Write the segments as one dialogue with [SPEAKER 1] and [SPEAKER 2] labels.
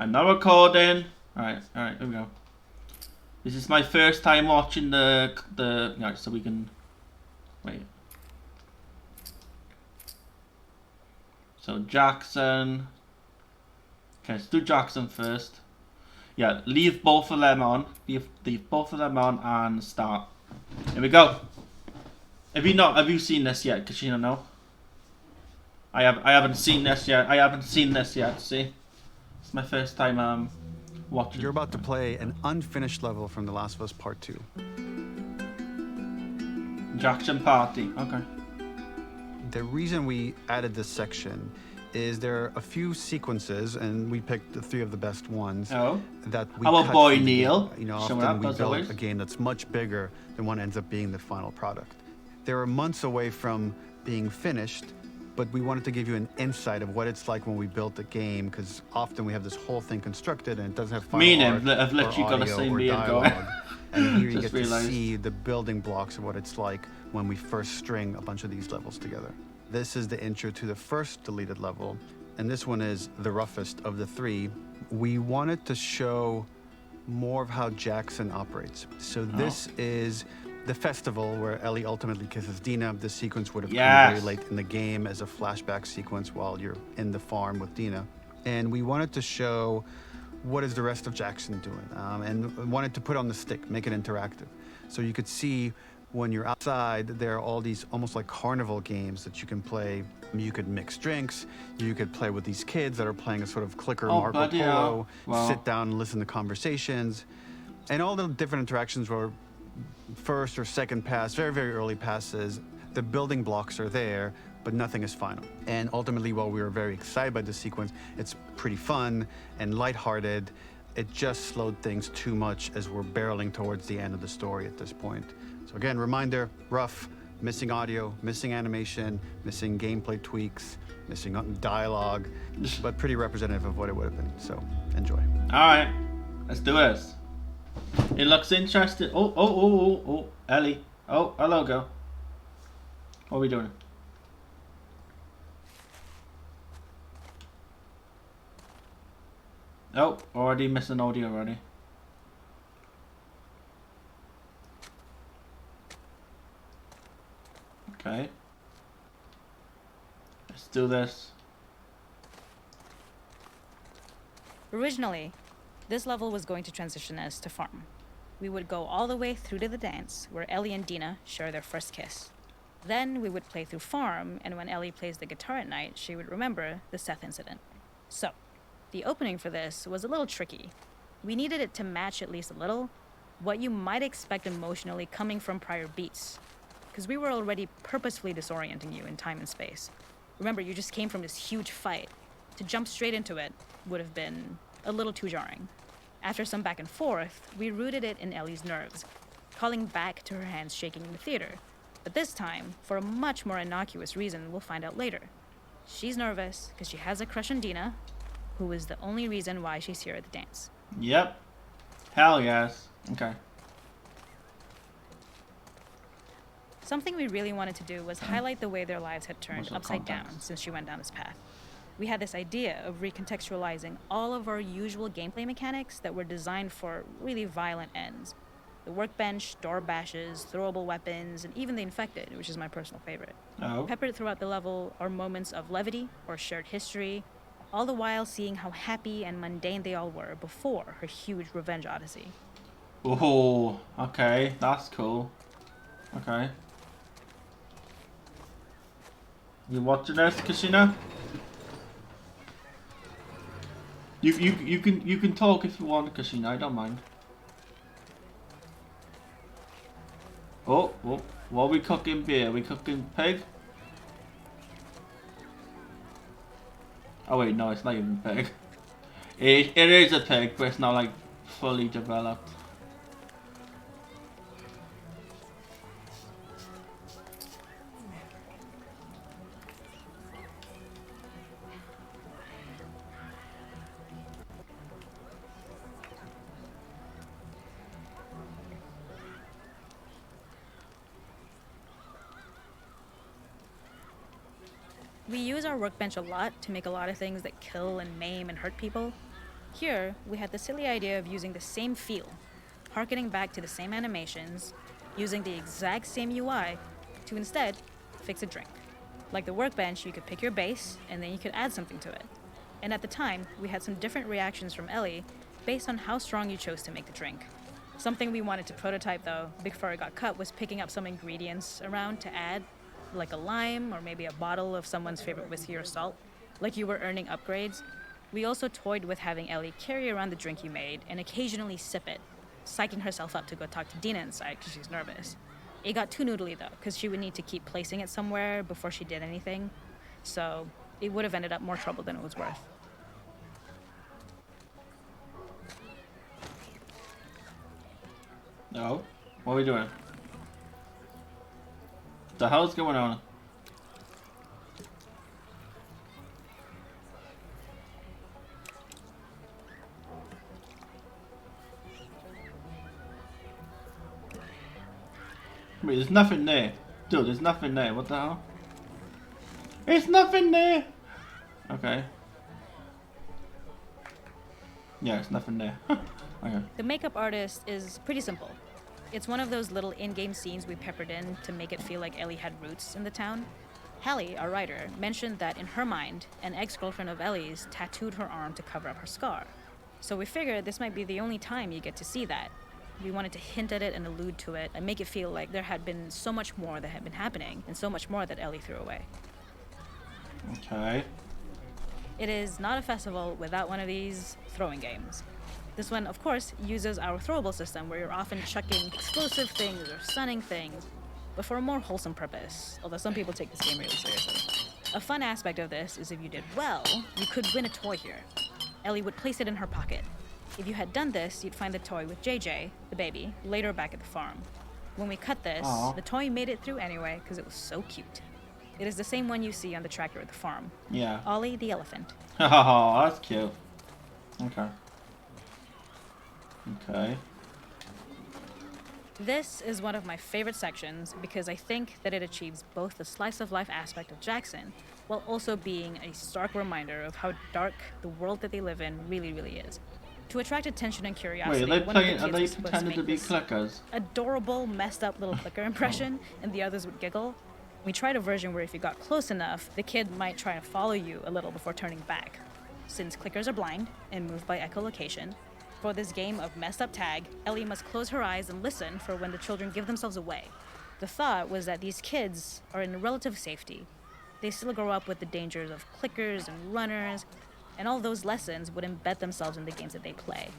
[SPEAKER 1] I'm not recording. Alright, here we go. This is my first time watching the so we can wait. So Jackson. Okay, let's do Jackson first. Yeah, leave both of them on. Leave both of them on and start. Here we go. Have you seen this yet, Kashina? No. I haven't seen this yet. See? It's my first time watching.
[SPEAKER 2] You're about to play an unfinished level from The Last of Us Part 2.
[SPEAKER 1] Jackson Party. Okay.
[SPEAKER 2] The reason we added this section is there are a few sequences, and we picked the 3 of the best ones that we
[SPEAKER 1] Our
[SPEAKER 2] cut
[SPEAKER 1] boy
[SPEAKER 2] from the
[SPEAKER 1] Neil.
[SPEAKER 2] game. You know, often we build a game that's much bigger than what ends up being the final product. They were months away from being finished, but we wanted to give you an insight of what it's like when we built the game, because often we have this whole thing constructed and it doesn't have final art
[SPEAKER 1] I've literally got the same beard going.
[SPEAKER 2] And here you get
[SPEAKER 1] realized.
[SPEAKER 2] to see the building blocks of what it's like when we first string a bunch of these levels together. This is the intro to the first deleted level, and this one is the roughest of the 3. We wanted to show more of how Jackson operates. So this is the festival where Ellie ultimately kisses Dina. This sequence would have come very late in the game as a flashback sequence while you're in the farm with Dina. And we wanted to show what is the rest of Jackson doing, and wanted to put on the stick, make it interactive. So you could see when you're outside, there are all these almost like carnival games that you can play. You could mix drinks, you could play with these kids that are playing a sort of clicker Marco Polo, sit down and listen to conversations. And all the different interactions were first or second pass, very, very early passes. The building blocks are there, but nothing is final. And ultimately, while we were very excited by this sequence, it's pretty fun and lighthearted. It just slowed things too much as we're barreling towards the end of the story at this point. So again, reminder, rough, missing audio, missing animation, missing gameplay tweaks, missing dialogue, but pretty representative of what it would have been. So enjoy.
[SPEAKER 1] All right, let's do this. It looks interesting. Oh, Ellie. Oh, hello, girl. What are we doing? Oh, already missing audio already. Okay. Let's do this.
[SPEAKER 3] Originally, this level was going to transition us to farm. We would go all the way through to the dance, where Ellie and Dina share their first kiss. Then we would play through farm, and when Ellie plays the guitar at night, she would remember the Seth incident. So, the opening for this was a little tricky. We needed it to match at least a little what you might expect emotionally coming from prior beats, because we were already purposefully disorienting you in time and space. Remember, you just came from this huge fight. To jump straight into it would have been a little too jarring. After some back and forth, we rooted it in Ellie's nerves, calling back to her hands shaking in the theater. But this time, for a much more innocuous reason we'll find out later. She's nervous because she has a crush on Dina, who is the only reason why she's here at the dance.
[SPEAKER 1] Yep. Hell yes. Okay.
[SPEAKER 3] Something we really wanted to do was highlight the way their lives had turned upside down since she went down this path. We had this idea of recontextualizing all of our usual gameplay mechanics that were designed for really violent ends. The workbench, door bashes, throwable weapons, and even the infected, which is my personal favorite. Peppered throughout the level are moments of levity or shared history, all the while seeing how happy and mundane they all were before her huge revenge odyssey.
[SPEAKER 1] Oh, okay, that's cool. Okay. You watching this, Casino? You can talk if you want, Casino. I don't mind. Oh, what are we cooking beer? Are we cooking pig? Oh wait, no, it's not even pig. It is a pig, but it's not like fully developed.
[SPEAKER 3] We use our workbench a lot to make a lot of things that kill and maim and hurt people. Here, we had the silly idea of using the same feel, harkening back to the same animations, using the exact same UI to instead fix a drink. Like the workbench, you could pick your base, and then you could add something to it. And at the time, we had some different reactions from Ellie based on how strong you chose to make the drink. Something we wanted to prototype, though, before it got cut, was picking up some ingredients around to add, like a lime or maybe a bottle of someone's favorite whiskey or salt, like you were earning upgrades. We also toyed with having Ellie carry around the drink you made and occasionally sip it, psyching herself up to go talk to Dina inside because she's nervous. It got too noodly, though, because she would need to keep placing it somewhere before she did anything, so it would have ended up more trouble than it was worth.
[SPEAKER 1] No. What are we doing? The hell's going on? Wait, there's nothing there. Dude, there's nothing there. What the hell? There's nothing there! Okay. Yeah, there's nothing there. Okay.
[SPEAKER 3] The makeup artist is pretty simple. It's one of those little in-game scenes we peppered in to make it feel like Ellie had roots in the town. Hallie, our writer, mentioned that in her mind, an ex-girlfriend of Ellie's tattooed her arm to cover up her scar. So we figured this might be the only time you get to see that. We wanted to hint at it and allude to it and make it feel like there had been so much more that had been happening and so much more that Ellie threw away.
[SPEAKER 1] Okay.
[SPEAKER 3] It is not a festival without one of these throwing games. This one, of course, uses our throwable system where you're often chucking explosive things or stunning things, but for a more wholesome purpose, although some people take this game really seriously. A fun aspect of this is if you did well, you could win a toy here. Ellie would place it in her pocket. If you had done this, you'd find the toy with JJ, the baby, later back at the farm. When we cut this,
[SPEAKER 1] Aww.
[SPEAKER 3] the toy made it through anyway because it was so cute. It is the same one you see on the tractor at the farm.
[SPEAKER 1] Yeah.
[SPEAKER 3] Ollie the elephant.
[SPEAKER 1] Oh, that's cute. Okay. Okay.
[SPEAKER 3] This is one of my favorite sections because I think that it achieves both the slice of life aspect of Jackson while also being a stark reminder of how dark the world that they live in really, really is. To attract attention and curiosity,
[SPEAKER 1] Wait,
[SPEAKER 3] one of the
[SPEAKER 1] are
[SPEAKER 3] kids
[SPEAKER 1] they
[SPEAKER 3] was supposed to
[SPEAKER 1] pretending
[SPEAKER 3] make
[SPEAKER 1] to be
[SPEAKER 3] this
[SPEAKER 1] clickers?
[SPEAKER 3] adorable, messed up little clicker impression, and the others would giggle. We tried a version where if you got close enough, the kid might try to follow you a little before turning back. Since clickers are blind and move by echolocation, for this game of messed up tag, Ellie must close her eyes and listen for when the children give themselves away. The thought was that these kids are in relative safety. They still grow up with the dangers of clickers and runners, and all those lessons would embed themselves in the games that they play.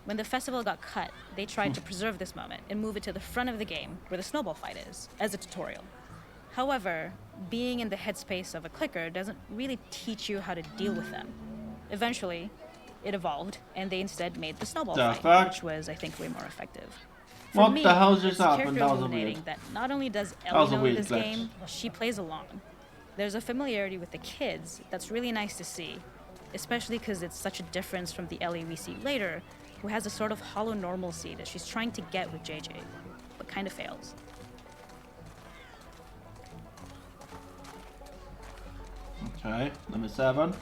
[SPEAKER 3] When the festival got cut, they tried to preserve this moment and move it to the front of the game where the snowball fight is, as a tutorial. However, being in the headspace of a clicker doesn't really teach you how to deal with them. Eventually, it evolved, and they instead made the snowball
[SPEAKER 1] The
[SPEAKER 3] fight,
[SPEAKER 1] fuck?
[SPEAKER 3] which was, I think, way more effective.
[SPEAKER 1] What
[SPEAKER 3] For me,
[SPEAKER 1] the hell just
[SPEAKER 3] it's
[SPEAKER 1] happened?
[SPEAKER 3] character
[SPEAKER 1] That was a
[SPEAKER 3] illuminating
[SPEAKER 1] weird-
[SPEAKER 3] that not only does
[SPEAKER 1] was
[SPEAKER 3] Ellie
[SPEAKER 1] a
[SPEAKER 3] know
[SPEAKER 1] weird
[SPEAKER 3] this
[SPEAKER 1] glitch.
[SPEAKER 3] game, she plays along. There's a familiarity with the kids that's really nice to see, especially because it's such a difference from the Ellie we see later, who has a sort of hollow normalcy that she's trying to get with JJ, but kind of fails.
[SPEAKER 1] Okay, number 7.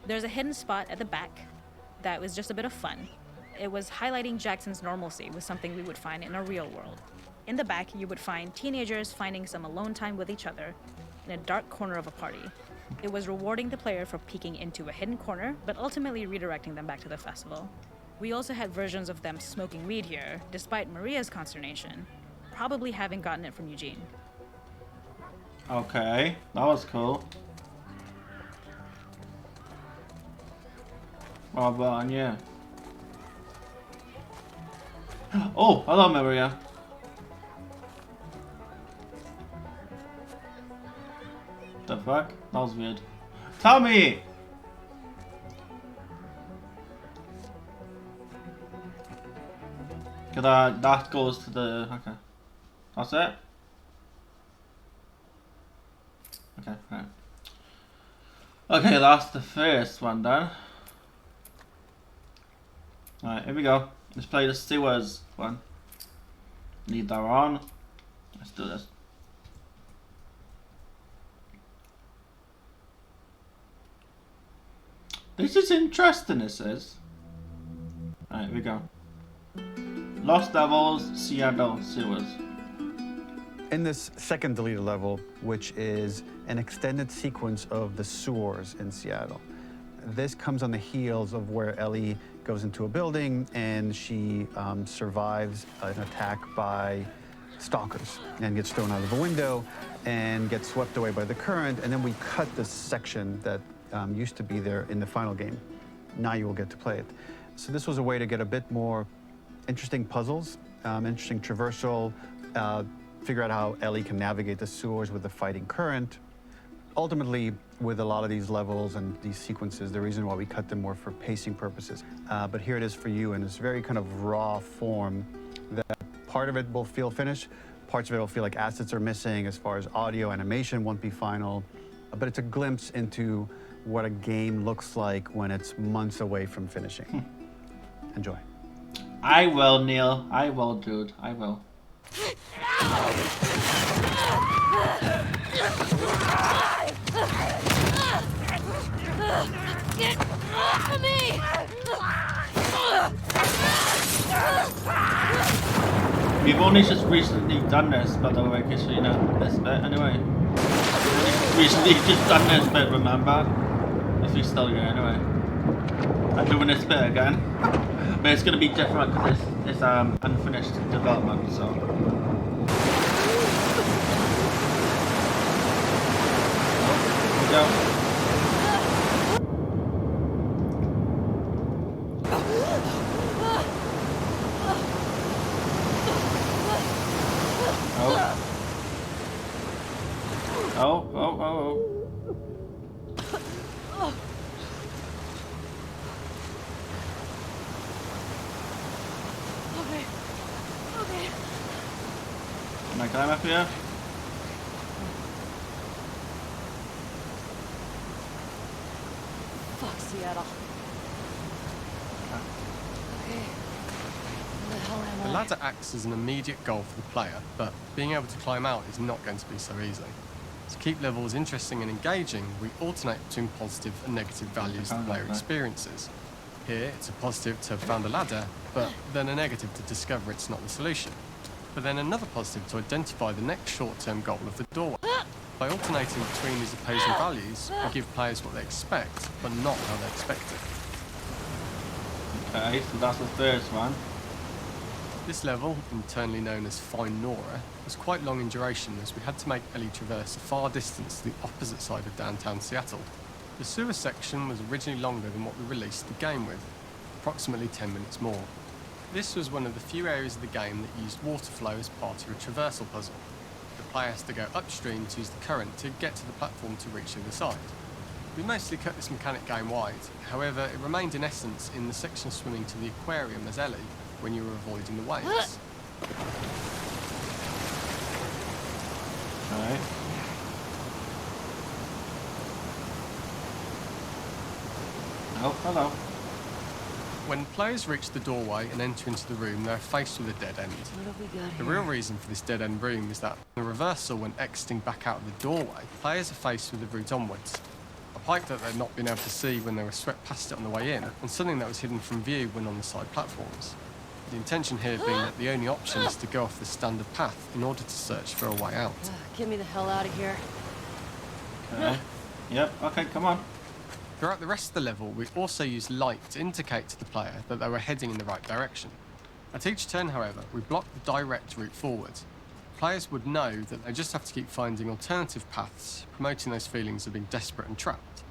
[SPEAKER 3] There's a hidden spot at the back that was just a bit of fun. It was highlighting Jackson's normalcy with something we would find in a real world. In the back, you would find teenagers finding some alone time with each other in a dark corner of a party. It was rewarding the player for peeking into a hidden corner, but ultimately redirecting them back to the festival. We also had versions of them smoking weed here, despite Maria's consternation, probably having gotten it from Eugene.
[SPEAKER 1] Okay, that was cool. Well done, yeah. Oh, hello, Maria. The fuck? That was weird. Tell me! Cause that goes to the... Okay. That's it? Okay, right. Okay, that's the first one done. Alright, here we go. Let's play the sewers one. Leave that on. Let's do this. This is interesting, this is. Alright, here we go. Lost Levels, Seattle Sewers.
[SPEAKER 2] In this second deleted level, which is an extended sequence of the sewers in Seattle, this comes on the heels of where Ellie goes into a building and she survives an attack by stalkers and gets thrown out of a window and gets swept away by the current. And then we cut this section that used to be there in the final game. Now you will get to play it. So this was a way to get a bit more interesting puzzles, interesting traversal, figure out how Ellie can navigate the sewers with the fighting current. Ultimately, with a lot of these levels and these sequences, the reason why we cut them more for pacing purposes. But here it is for you in this very kind of raw form that part of it will feel finished, parts of it will feel like assets are missing as far as audio, animation won't be final, but it's a glimpse into what a game looks like when it's months away from finishing. Enjoy.
[SPEAKER 1] I will, Neil. I will, dude. I will.
[SPEAKER 4] Get off me!
[SPEAKER 1] We've only just recently done this, by the way, just so you know, this bit anyway. Recently just done this bit, remember? If you're still here anyway. I'm doing this bit again. But it's gonna be different because it's unfinished development, so. Here we go. Oh.
[SPEAKER 4] Okay.
[SPEAKER 1] Can I climb up here?
[SPEAKER 4] Fuck Seattle. Okay. Where the hell am
[SPEAKER 5] The
[SPEAKER 4] I?
[SPEAKER 5] ladder acts as an immediate goal for the player, but being able to climb out is not going to be so easy. To keep levels interesting and engaging, we alternate between positive and negative values the player experiences. Here, it's a positive to have found a ladder, but then a negative to discover it's not the solution. But then another positive to identify the next short-term goal of the doorway. By alternating between these opposing values, we give players what they expect, but not how they expect it.
[SPEAKER 1] Okay, so that's the first one.
[SPEAKER 5] This level, internally known as Find Nora, was quite long in duration as we had to make Ellie traverse a far distance to the opposite side of downtown Seattle. The sewer section was originally longer than what we released the game with, approximately 10 minutes more. This was one of the few areas of the game that used water flow as part of a traversal puzzle. The player has to go upstream to use the current to get to the platform to reach the other side. We mostly cut this mechanic game-wide, however it remained in essence in the section swimming to the aquarium as Ellie, when you were avoiding the waves.
[SPEAKER 1] Alright. Oh, hello.
[SPEAKER 5] When players reach the doorway and enter into the room, they're faced with a dead end.
[SPEAKER 4] What have we got
[SPEAKER 5] The
[SPEAKER 4] here?
[SPEAKER 5] real reason for this dead-end room is that the reversal when exiting back out of the doorway, players are faced with the route onwards. A pipe that they'd not been able to see when they were swept past it on the way in, and something that was hidden from view when on the side platforms. The intention here being that the only option is to go off the standard path in order to search for a way out.
[SPEAKER 4] Get me the hell out of here.
[SPEAKER 1] Okay. Yep, okay, come on.
[SPEAKER 5] Throughout the rest of the level, we also use light to indicate to the player that they were heading in the right direction. At each turn, however, we block the direct route forward. Players would know that they just have to keep finding alternative paths, promoting those feelings of being desperate and trapped.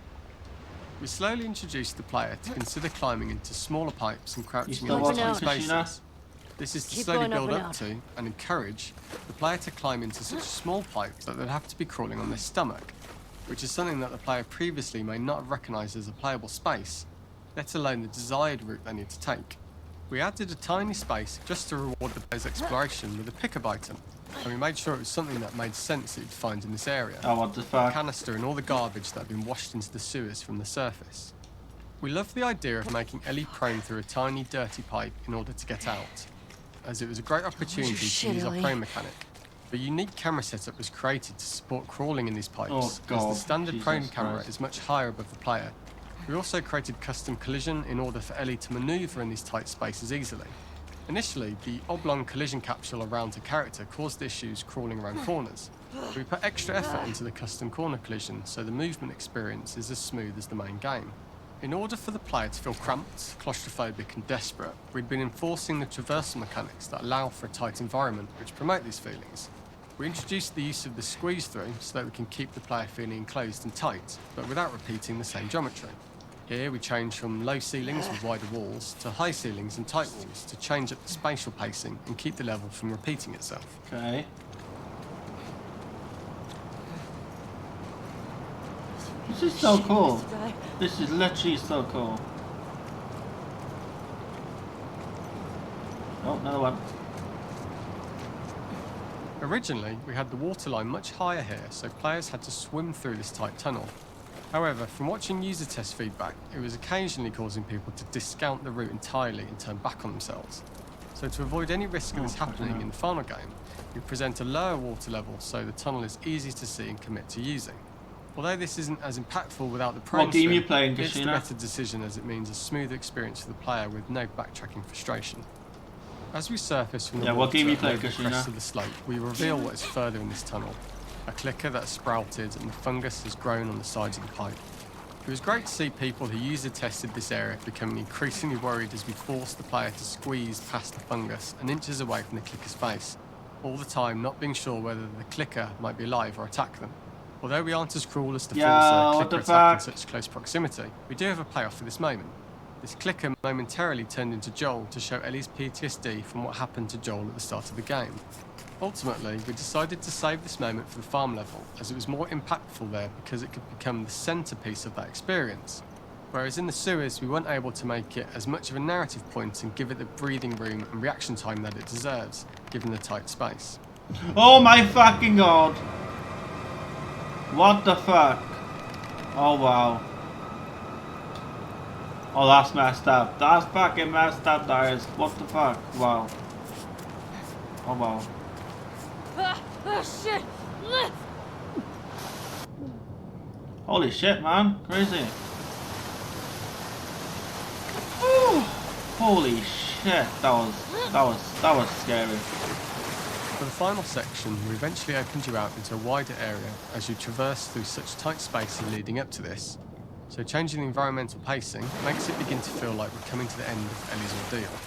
[SPEAKER 5] We slowly introduce the player to consider climbing into smaller pipes and crouching
[SPEAKER 1] still
[SPEAKER 5] in
[SPEAKER 4] watching,
[SPEAKER 5] tight
[SPEAKER 1] Christina?
[SPEAKER 5] spaces. This is to
[SPEAKER 4] Keep
[SPEAKER 5] slowly
[SPEAKER 4] going up
[SPEAKER 5] build
[SPEAKER 4] and
[SPEAKER 5] up
[SPEAKER 4] out.
[SPEAKER 5] to and encourage the player to climb into such a small pipe that they'd have to be crawling on their stomach, which is something that the player previously may not have recognised as a playable space, let alone the desired route they need to take. We added a tiny space just to reward the player's exploration with a pickup item, and we made sure it was something that made sense that you'd find in this area.
[SPEAKER 1] Oh, what the
[SPEAKER 5] A
[SPEAKER 1] fuck?
[SPEAKER 5] canister and all the garbage that had been washed into the sewers from the surface. We loved the idea of making Ellie prone through a tiny dirty pipe in order to get out, as it was a great opportunity to
[SPEAKER 4] shit,
[SPEAKER 5] use our
[SPEAKER 4] Ellie.
[SPEAKER 5] prone mechanic. The unique camera setup was created to support crawling in these pipes,
[SPEAKER 1] Oh,
[SPEAKER 5] as
[SPEAKER 1] God.
[SPEAKER 5] the standard
[SPEAKER 1] Jesus
[SPEAKER 5] prone camera
[SPEAKER 1] Christ.
[SPEAKER 5] is much higher above the player, We also created custom collision in order for Ellie to manoeuvre in these tight spaces easily. Initially, the oblong collision capsule around her character caused issues crawling around corners. We put extra effort into the custom corner collision so the movement experience is as smooth as the main game. In order for the player to feel cramped, claustrophobic and desperate, we'd been enforcing the traversal mechanics that allow for a tight environment which promote these feelings. We introduced the use of the squeeze through so that we can keep the player feeling enclosed and tight, but without repeating the same geometry. Here we change from low ceilings with wider walls to high ceilings and tight walls to change up the spatial pacing and keep the level from repeating itself.
[SPEAKER 1] Okay. This is so cool. This is literally so cool. Oh, another one.
[SPEAKER 5] Originally, we had the waterline much higher here, so players had to swim through this tight tunnel. However, from watching user test feedback, it was occasionally causing people to discount the route entirely and turn back on themselves. So to avoid any risk of this happening in the final game, we present a lower water level so the tunnel is easy to see and commit to using. Although this isn't as impactful without the prone
[SPEAKER 1] What game
[SPEAKER 5] swim,
[SPEAKER 1] you playing,
[SPEAKER 5] it's the
[SPEAKER 1] Kashina?
[SPEAKER 5] better decision as it means a smoother experience for the player with no backtracking frustration. As we surface from the water
[SPEAKER 1] what game you
[SPEAKER 5] over
[SPEAKER 1] playing,
[SPEAKER 5] the
[SPEAKER 1] Kashina?
[SPEAKER 5] crest of the slope, we reveal what is further in this tunnel. A clicker that sprouted and the fungus has grown on the sides of the pipe. It was great to see people who user tested this area becoming increasingly worried as we forced the player to squeeze past the fungus and inches away from the clicker's face, all the time not being sure whether the clicker might be alive or attack them. Although we aren't as cruel as to force a
[SPEAKER 1] what
[SPEAKER 5] clicker
[SPEAKER 1] the
[SPEAKER 5] attack in
[SPEAKER 1] fuck?
[SPEAKER 5] such close proximity, we do have a payoff for this moment. This clicker momentarily turned into Joel to show Ellie's PTSD from what happened to Joel at the start of the game. Ultimately, we decided to save this moment for the farm level, as it was more impactful there because it could become the centrepiece of that experience. Whereas in the sewers, we weren't able to make it as much of a narrative point and give it the breathing room and reaction time that it deserves, given the tight space.
[SPEAKER 1] Oh my fucking god! What the fuck? Oh wow. Oh, that's messed up. That's fucking messed up, that is. What the fuck? Wow. Oh wow.
[SPEAKER 4] Shit!
[SPEAKER 1] Holy shit, man. Crazy. Ooh. Holy shit. That was scary.
[SPEAKER 5] For the final section, we eventually opened you out into a wider area as you traverse through such tight spaces leading up to this. So changing the environmental pacing makes it begin to feel like we're coming to the end of Ellie's ordeal.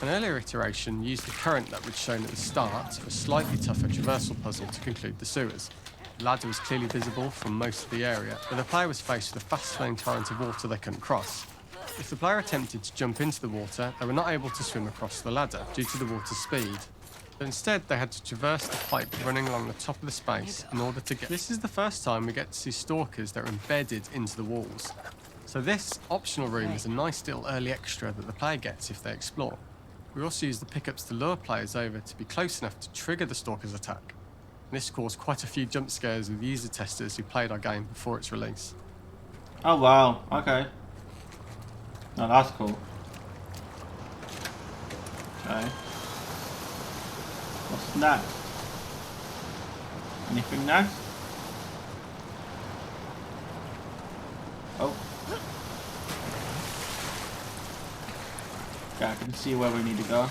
[SPEAKER 5] An earlier iteration used the current that we'd shown at the start for a slightly tougher traversal puzzle to conclude the sewers. The ladder was clearly visible from most of the area, but the player was faced with a fast-flowing torrent of water they couldn't cross. If the player attempted to jump into the water, they were not able to swim across the ladder due to the water's speed. But instead, they had to traverse the pipe running along the top of the space in order to get... This is the first time we get to see stalkers that are embedded into the walls. So this optional room is a nice little early extra that the player gets if they explore. We also use the pickups to lure players over to be close enough to trigger the stalker's attack. And this caused quite a few jump scares with user testers who played our game before its release.
[SPEAKER 1] Oh wow. Okay. No, that's cool. Okay. What's next? Anything next? Oh. Yeah, I can see where we need to go.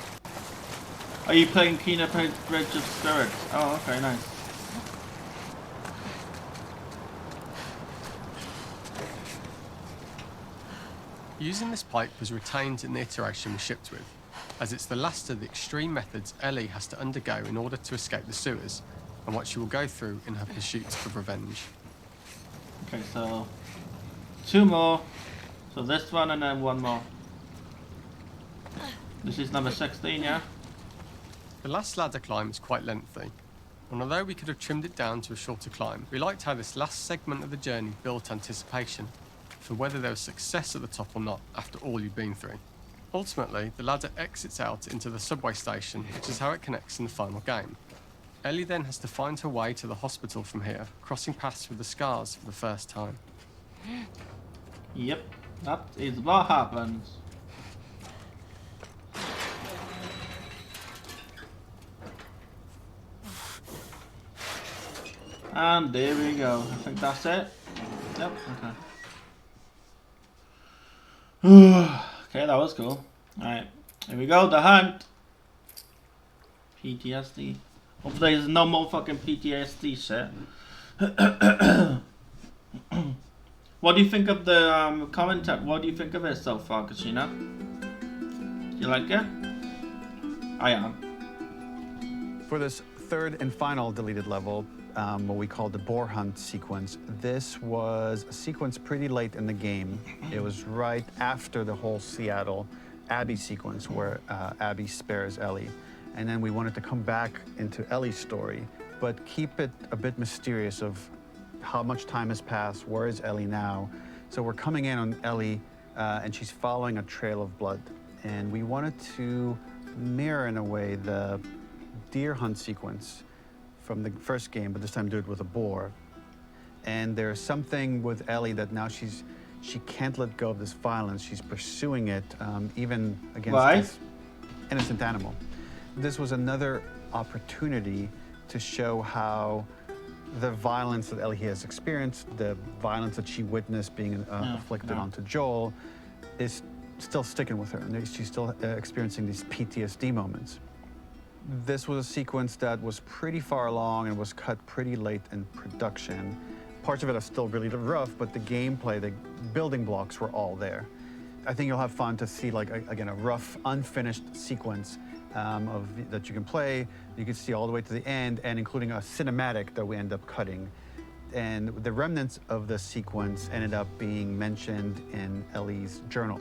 [SPEAKER 1] Are you playing Peanut Bridge of Spirits? Oh, okay, nice.
[SPEAKER 5] Using this pipe was retained in the iteration we shipped with, as it's the last of the extreme methods Ellie has to undergo in order to escape the sewers, and what she will go through in her pursuit of revenge.
[SPEAKER 1] Okay, so 2 more. So this one and then 1 more. This is number 16, yeah?
[SPEAKER 5] The last ladder climb is quite lengthy, and although we could have trimmed it down to a shorter climb, we liked how this last segment of the journey built anticipation for whether there was success at the top or not after all you've been through. Ultimately, the ladder exits out into the subway station, which is how it connects in the final game. Ellie then has to find her way to the hospital from here, crossing paths with the scars for the first time.
[SPEAKER 1] Yep, that is what happens. And there we go. I think that's it. Yep, okay. Okay, that was cool. Alright, here we go, the hunt. PTSD. Hopefully there's no more fucking PTSD shit. What do you think of the commentary? What do you think of it so far, Katrina? You like it? I am.
[SPEAKER 2] For this third and final deleted level, what we call the boar hunt sequence, this was a sequence pretty late in the game. It was right after the whole Seattle Abby sequence where Abby spares Ellie. And then we wanted to come back into Ellie's story, but keep it a bit mysterious of how much time has passed, where is Ellie now? So we're coming in on Ellie and she's following a trail of blood. And we wanted to mirror in a way the deer hunt sequence from the first game, but this time do it with a boar. And there's something with Ellie that now she can't let go of this violence. She's pursuing it, even against this innocent animal. This was another opportunity to show how the violence that Ellie has experienced, the violence that she witnessed being afflicted onto Joel, is still sticking with her, and she's still experiencing these PTSD moments. This was a sequence that was pretty far along and was cut pretty late in production. Parts of it are still really rough, but the gameplay, the building blocks were all there. I think you'll have fun to see, like, again, a rough, unfinished sequence that you can play. You can see all the way to the end, and including a cinematic that we end up cutting. And the remnants of the sequence ended up being mentioned in Ellie's journal.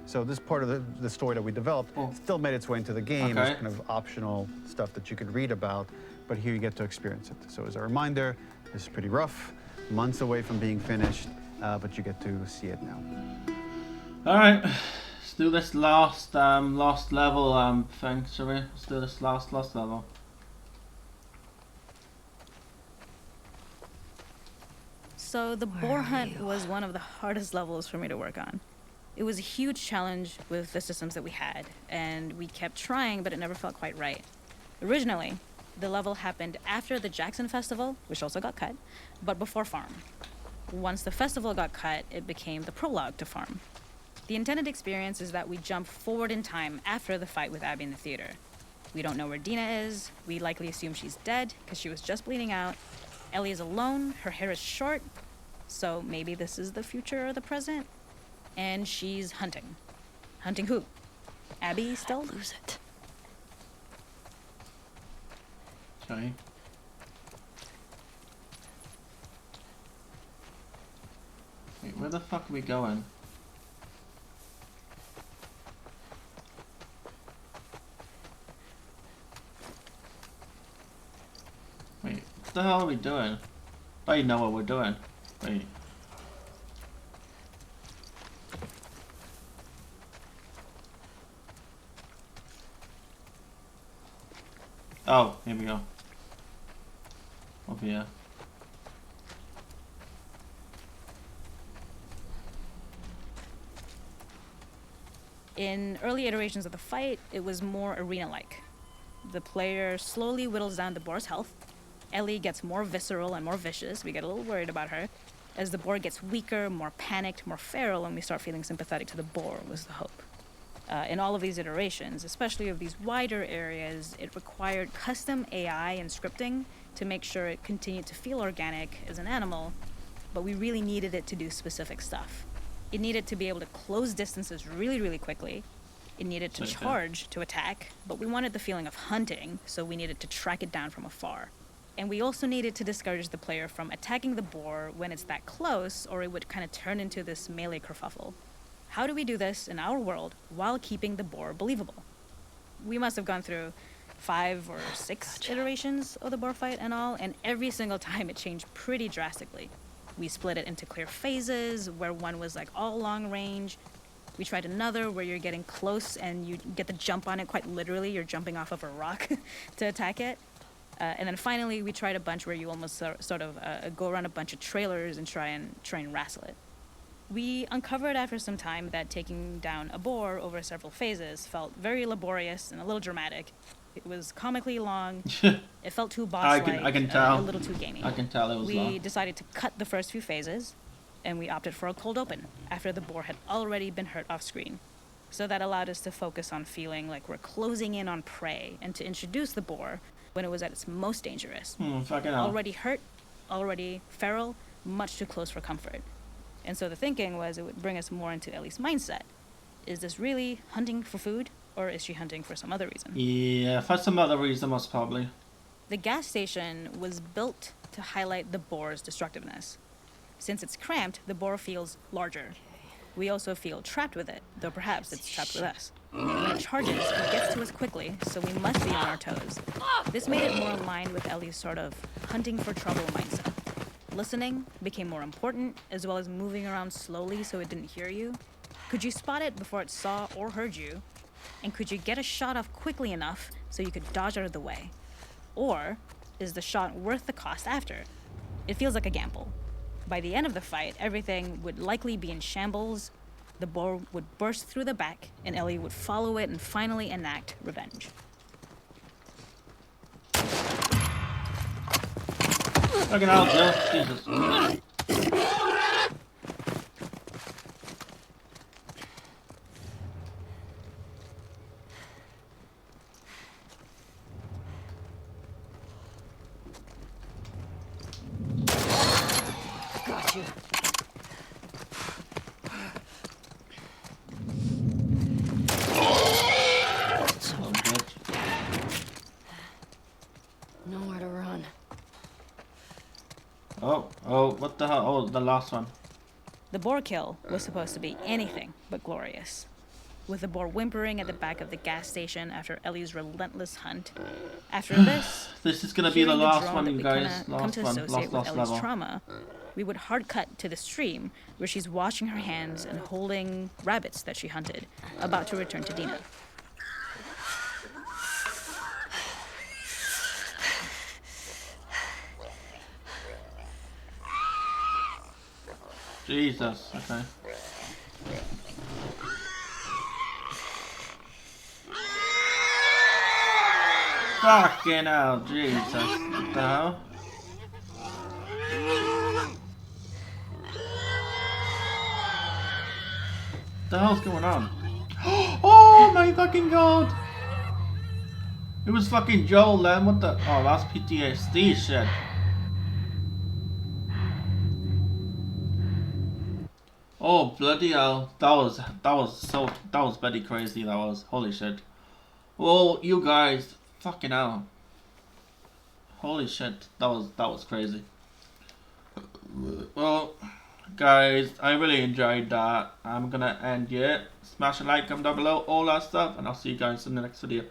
[SPEAKER 2] So this part of the story that we developed still made its way into the game. It's kind of optional stuff that you could read about, but here you get to experience it. So as a reminder, this is pretty rough, months away from being finished, but you get to see it now.
[SPEAKER 1] All right, let's do this last level thing, shall we? Let's do this last level.
[SPEAKER 3] So the boar hunt was one of the hardest levels for me to work on. It was a huge challenge with the systems that we had, and we kept trying, but it never felt quite right. Originally, the level happened after the Jackson Festival, which also got cut, but before Farm. Once the festival got cut, it became the prologue to Farm. The intended experience is that we jump forward in time after the fight with Abby in the theater. We don't know where Dina is. We likely assume she's dead because she was just bleeding out. Ellie is alone. Her hair is short. So maybe this is the future or the present. And she's hunting. Hunting who? Abby still?
[SPEAKER 4] Lose it.
[SPEAKER 1] Okay. Wait, where the fuck are we going? Wait, what the hell are we doing? I know what we're doing. Wait. Oh, here we go. Over here.
[SPEAKER 3] In early iterations of the fight, it was more arena-like. The player slowly whittles down the boar's health. Ellie gets more visceral and more vicious. We get a little worried about her. As the boar gets weaker, more panicked, more feral, and we start feeling sympathetic to the boar was the hope. In all of these iterations, especially of these wider areas, it required custom AI and scripting to make sure it continued to feel organic as an animal, but we really needed it to do specific stuff. It needed to be able to close distances really, really quickly. It needed to charge to attack, but we wanted the feeling of hunting, so we needed to track it down from afar. And we also needed to discourage the player from attacking the boar when it's that close, or it would kind of turn into this melee kerfuffle. How do we do this in our world while keeping the boar believable? We must have gone through 5 or 6 iterations of the boar fight and all, and every single time it changed pretty drastically. We split it into clear phases, where one was like all long range. We tried another where you're getting close and you get the jump on it quite literally. You're jumping off of a rock to attack it. And then finally, we tried a bunch where you almost sort of go around a bunch of trailers and try and wrestle it. We uncovered after some time that taking down a boar over several phases felt very laborious and a little dramatic. It was comically long. It felt too boss-like,
[SPEAKER 1] I can tell.
[SPEAKER 3] a little too gamey.
[SPEAKER 1] I can tell it was long.
[SPEAKER 3] We decided to cut the first few phases, and we opted for a cold open after the boar had already been hurt off screen. So that allowed us to focus on feeling like we're closing in on prey and to introduce the boar when it was at its most dangerous.
[SPEAKER 1] Fucking hell.
[SPEAKER 3] Already hurt, already feral, much too close for comfort. And so the thinking was it would bring us more into Ellie's mindset. Is this really hunting for food, or is she hunting for some other reason?
[SPEAKER 1] Yeah, for some other reason, most probably.
[SPEAKER 3] The gas station was built to highlight the boar's destructiveness. Since it's cramped, the boar feels larger. We also feel trapped with it, though perhaps it's trapped with us. When it charges, it gets to us quickly, so we must be on our toes. This made it more aligned with Ellie's sort of hunting for trouble mindset. Listening became more important, as well as moving around slowly so it didn't hear you. Could you spot it before it saw or heard you? And could you get a shot off quickly enough so you could dodge out of the way? Or is the shot worth the cost after? It feels like a gamble. By the end of the fight, everything would likely be in shambles, the boar would burst through the back, and Ellie would follow it and finally enact revenge.
[SPEAKER 1] Fucking hell, Jill. Jesus.
[SPEAKER 4] Got you.
[SPEAKER 1] Oh, bitch.
[SPEAKER 4] Nowhere to run.
[SPEAKER 1] Oh, what the hell? Oh, the last one.
[SPEAKER 3] The boar kill was supposed to be anything but glorious. With the boar whimpering at the back of the gas station after Ellie's relentless hunt. After this,
[SPEAKER 1] This is gonna be the
[SPEAKER 3] hearing
[SPEAKER 1] last
[SPEAKER 3] drone
[SPEAKER 1] one,
[SPEAKER 3] that
[SPEAKER 1] you
[SPEAKER 3] we
[SPEAKER 1] guys.
[SPEAKER 3] come
[SPEAKER 1] Last
[SPEAKER 3] to
[SPEAKER 1] one.
[SPEAKER 3] associate with
[SPEAKER 1] Last
[SPEAKER 3] Ellie's
[SPEAKER 1] level.
[SPEAKER 3] trauma, we would hard cut to the stream where she's washing her hands and holding rabbits that she hunted, about to return to Dina.
[SPEAKER 1] Jesus, okay. Fucking hell, Jesus. What the hell? What the hell's going on? Oh my fucking god! It was fucking Joel then, what the? Oh, that's PTSD shit. Oh bloody hell! That was very crazy. That was holy shit. Well, you guys, fucking hell. Holy shit, that was crazy. Well, guys, I really enjoyed that. I'm gonna end it. Smash a like, comment down below, all that stuff, and I'll see you guys in the next video.